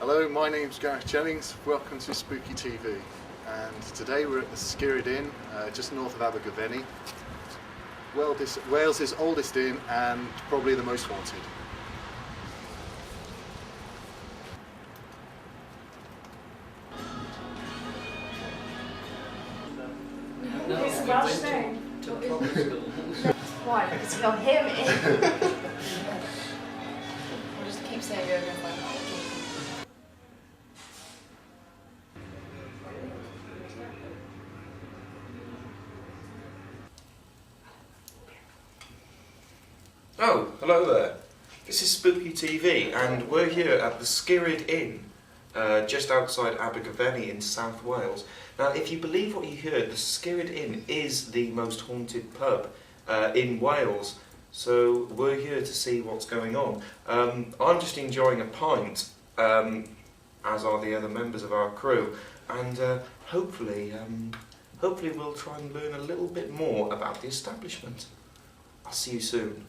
Hello, my name's Gareth Jennings. Welcome to Spooky TV. And today we're at the Skirrid Inn, just north of Abergavenny. Wales' oldest inn and probably the most haunted. It's a Welsh name. Why? Because you'll hear me. We'll just keep saying over and over. Oh, hello there. This is Spooky TV and we're here at the Skirrid Inn, just outside Abergavenny in South Wales. Now, if you believe what you heard, the Skirrid Inn is the most haunted pub in Wales, so we're here to see what's going on. I'm just enjoying a pint, as are the other members of our crew, and hopefully we'll try and learn a little bit more about the establishment. I'll see you soon.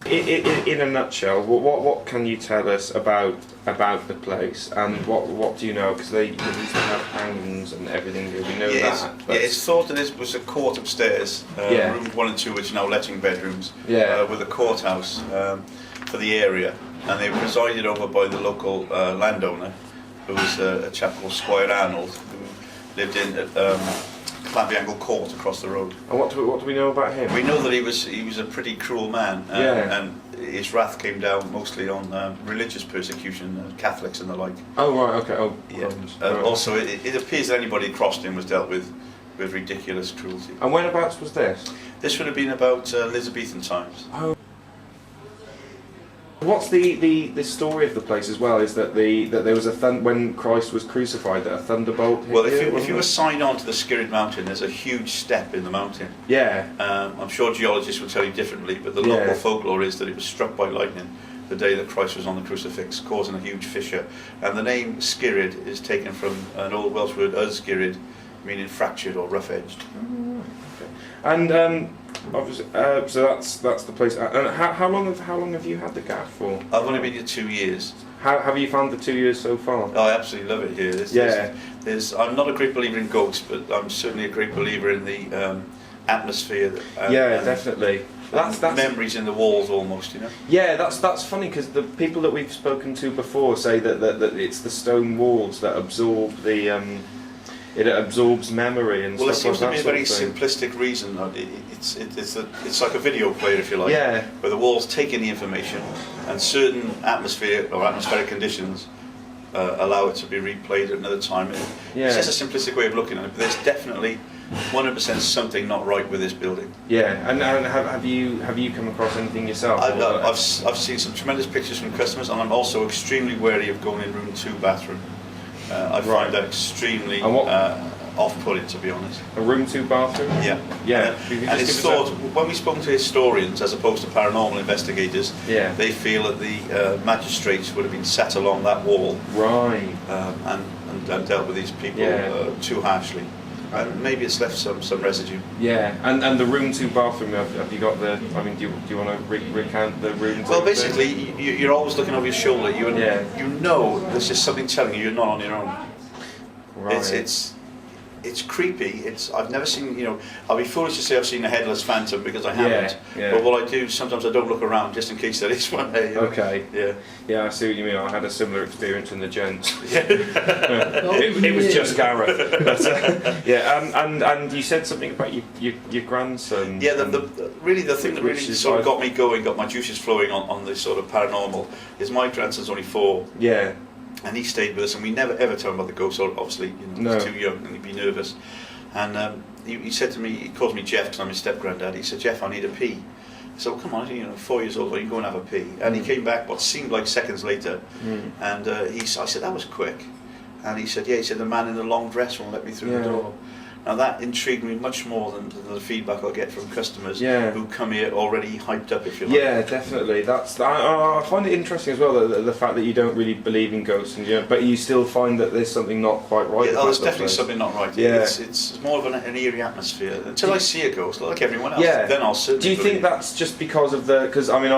In a nutshell, what can you tell us about the place, and what do you know? Because they used to have hangings and everything. We know that. It's thought that this was a court upstairs, rooms 1 and 2, which are now letting bedrooms, with a courthouse for the area, and they were presided over by the local landowner, who was a chap called Squire Arnold, who lived in Claviangle Court across the road. And what do we know about him? We know that he was a pretty cruel man, and his wrath came down mostly on religious persecution, Catholics and the like. Oh right, okay. Oh, yeah. Right. Also, it appears that anybody who crossed him was dealt with ridiculous cruelty. And whenabouts was this? This would have been about Elizabethan times. Oh. What's the story of the place as well? Is that there was when Christ was crucified, that a thunderbolt hit. Well, if you were signed on to the Skirrid Mountain, there's a huge step in the mountain. Yeah. I'm sure geologists will tell you differently, but the local folklore is that it was struck by lightning the day that Christ was on the crucifix, causing a huge fissure. And the name Skirrid is taken from an old Welsh word, Skirrid, meaning fractured or rough-edged. Oh, okay. And obviously, so that's the place. And how long have you had the gaff for? I've only been here 2 years. How have you found the 2 years so far? Oh, I absolutely love it here. I'm not a great believer in ghosts, but I'm certainly a great believer in the atmosphere. Definitely. That's memories in the walls, almost, you know. Yeah, that's funny, because the people that we've spoken to before say that it's the stone walls that absorb the. It absorbs memory and stuff like that. Well, it seems to be a very simplistic reason. It's like a video player, if you like, where the walls take in the information, and certain atmosphere or atmospheric conditions allow it to be replayed at another time. It's just a simplistic way of looking at it, but there's definitely 100% something not right with this building. Yeah, and have you come across anything yourself? I've seen some tremendous pictures from customers, and I'm also extremely wary of going in room 2 bathroom. I find that extremely off-putting, to be honest. A room 2 bathroom? Yeah. And it's thought, when we've spoken to historians as opposed to paranormal investigators, they feel that the magistrates would have been sat along that wall, right, and dealt with these people too harshly. And maybe it's left some residue. Yeah, and the room 2 bathroom, have you got the? I mean, do you want to recount the room 2? Well, basically, you're always looking over your shoulder. You know there's just something telling you you're not on your own. Right. It's creepy. I've never seen, I'll be foolish to say I've seen a headless phantom, because I haven't. But what I do, sometimes I don't look around just in case there is one there. Okay. Yeah, I see what you mean. I had a similar experience in the gents. It was just Gareth. And you said something about your grandson. Yeah, really the thing that really sort of got me going, got my juices flowing on this sort of paranormal, is my grandson's only 4. Yeah. And he stayed with us, and we never ever tell him about the ghost. Obviously, he's too young and he'd be nervous. And he said to me, he calls me Jeff because I'm his step granddad. He said, "Jeff, I need a pee." I said, "Well, come on, 4 years old, well, you can go and have a pee." And he came back what seemed like seconds later, and I said, "That was quick." And he said, "Yeah." He said, "The man in the long dress won't let me through the door." Now that intrigued me much more than the feedback I get from customers who come here already hyped up, if you like. Yeah, definitely. I find it interesting as well, the fact that you don't really believe in ghosts, but you still find that there's something not quite right. Yeah, there's definitely something not right. Yeah. It's more of an eerie atmosphere. Until I see a ghost, like everyone else, then I'll certainly Do you think that's just because of the? Because I mean,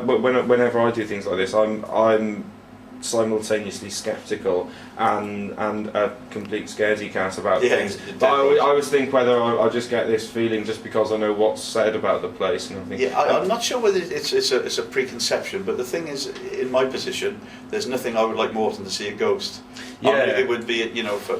whenever I do things like this, I'm simultaneously sceptical and a complete scaredy cat about things. Definitely. But I always think whether I just get this feeling just because I know what's said about the place, and I think I'm not sure whether it's a preconception, but the thing is, in my position, there's nothing I would like more than to see a ghost. Yeah. I mean, it would be,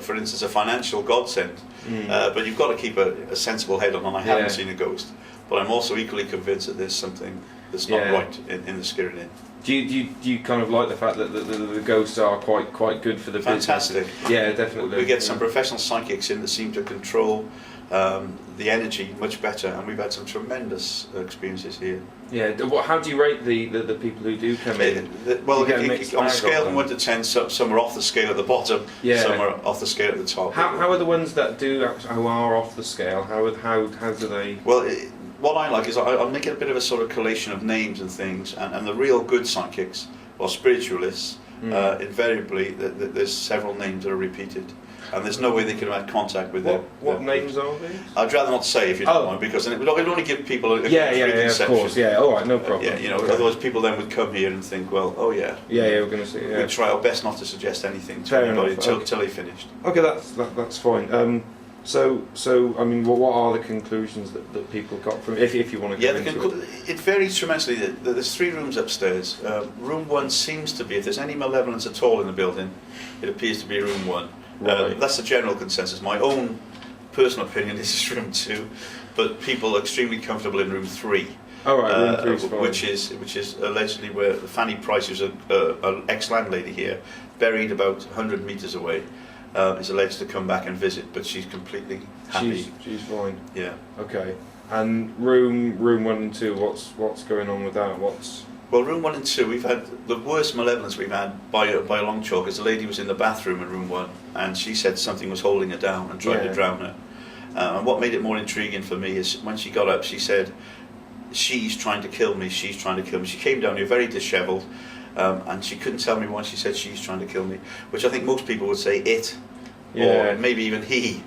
for instance, a financial godsend. But you've got to keep a sensible head on, and I haven't seen a ghost. But I'm also equally convinced that there's something that's not right in the Skirrid Inn. Do you kind of like the fact that the ghosts are quite good for the Fantastic. business? Yeah, definitely. We get some professional psychics in that seem to control the energy much better, and we've had some tremendous experiences here. Yeah. How do you rate the people who do come in? Well, on a scale from 1 to 10, some are off the scale at the bottom, some are off the scale at the top. How are the ones that who are off the scale? How do they? Well, what I like is I'm making a bit of a sort of collation of names and things, and the real good psychics or spiritualists, invariably there's several names that are repeated, and there's no way they can have had contact with them. What names are these? I'd rather not say if you don't mind, because then it would only give people a of course, all right, no problem. Otherwise people then would come here and think, well, we're going to see. Yeah. We'd try our best not to suggest anything to anybody until they finished. Okay, that's fine. So I mean, what are the conclusions that people got from if you want to go into it? It varies tremendously. There's 3 rooms upstairs. Room 1 seems to be, if there's any malevolence at all in the building, it appears to be room 1. Right. That's the general consensus. My own personal opinion is room 2, but people are extremely comfortable in room 3. Oh right, room 3 which is allegedly where Fanny Price, who's an ex-landlady here, buried about 100 metres away. Is alleged to come back and visit, but she's completely happy. She's fine. Yeah. Okay. And room 1 and 2, what's going on with that? Well, room 1 and 2, we've had the worst malevolence we've had by a long chalk. Is the lady was in the bathroom in room 1, and she said something was holding her down and tried to drown her. And what made it more intriguing for me is when she got up, she said, "She's trying to kill me. She's trying to kill me." She came down here very dishevelled. And she couldn't tell me why she said she's trying to kill me, which I think most people would say it, or maybe even he.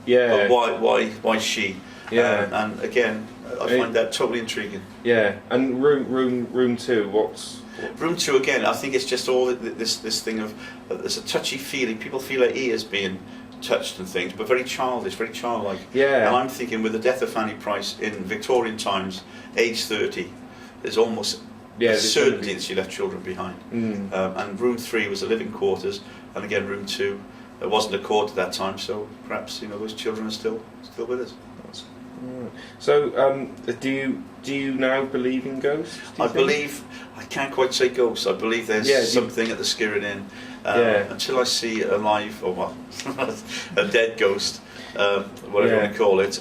Yeah. But why she? Yeah. And again, I find that totally intriguing. Yeah. And room 2, what's? Room 2 again. I think it's just all this thing of there's a touchy feeling. People feel their ears being touched and things, but very childish, very childlike. Yeah. And I'm thinking with the death of Fanny Price in Victorian times, age 30, there's almost certainty that she left children behind. And room 3 was the living quarters, and again room 2 there wasn't a court at that time, so perhaps those children are still with us. So do you now believe in ghosts? I believe, I can't quite say ghosts, I believe there's something at the Skirrid Inn. Until I see a live, or well, a dead ghost, whatever you want to call it,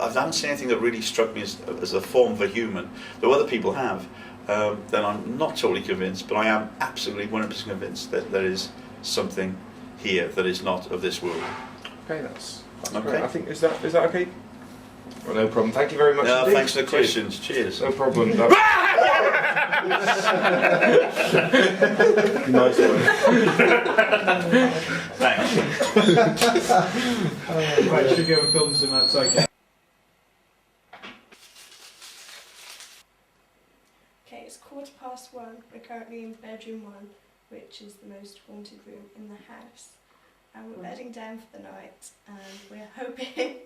I haven't seen anything that really struck me as a form of a human. Though other people have, then I'm not totally convinced, but I am absolutely 100% convinced that there is something here that is not of this world. Okay, that's okay. Great. I think is that okay? Well, no problem. Thank you very much. No, indeed. thanks for the questions. Cheers. No problem. Nice one. Thanks. Right, should we go and film some outside? Okay, it's 1:15. We're currently in bedroom 1, which is the most haunted room in the house. And we're bedding down for the night, and we're hoping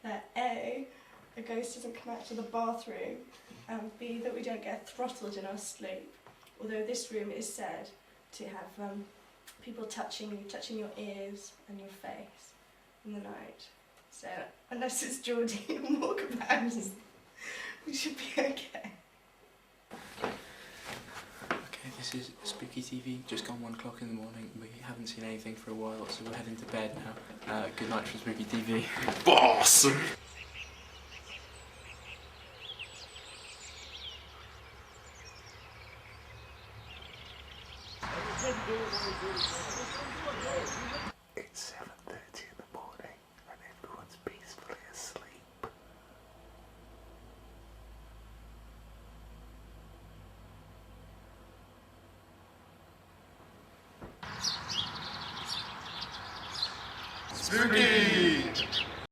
that A, a ghost doesn't come out to the bathroom, and B, that we don't get throttled in our sleep. Although this room is said to have people touching your ears and your face in the night. So unless it's Geordie and walkabouts, we should be okay. Okay, this is Spooky TV, just gone 1 o'clock in the morning. We haven't seen anything for a while, so we're heading to bed now. Good night from Spooky TV. Boss! It's 7:30 in the morning and everyone's peacefully asleep. Spooky!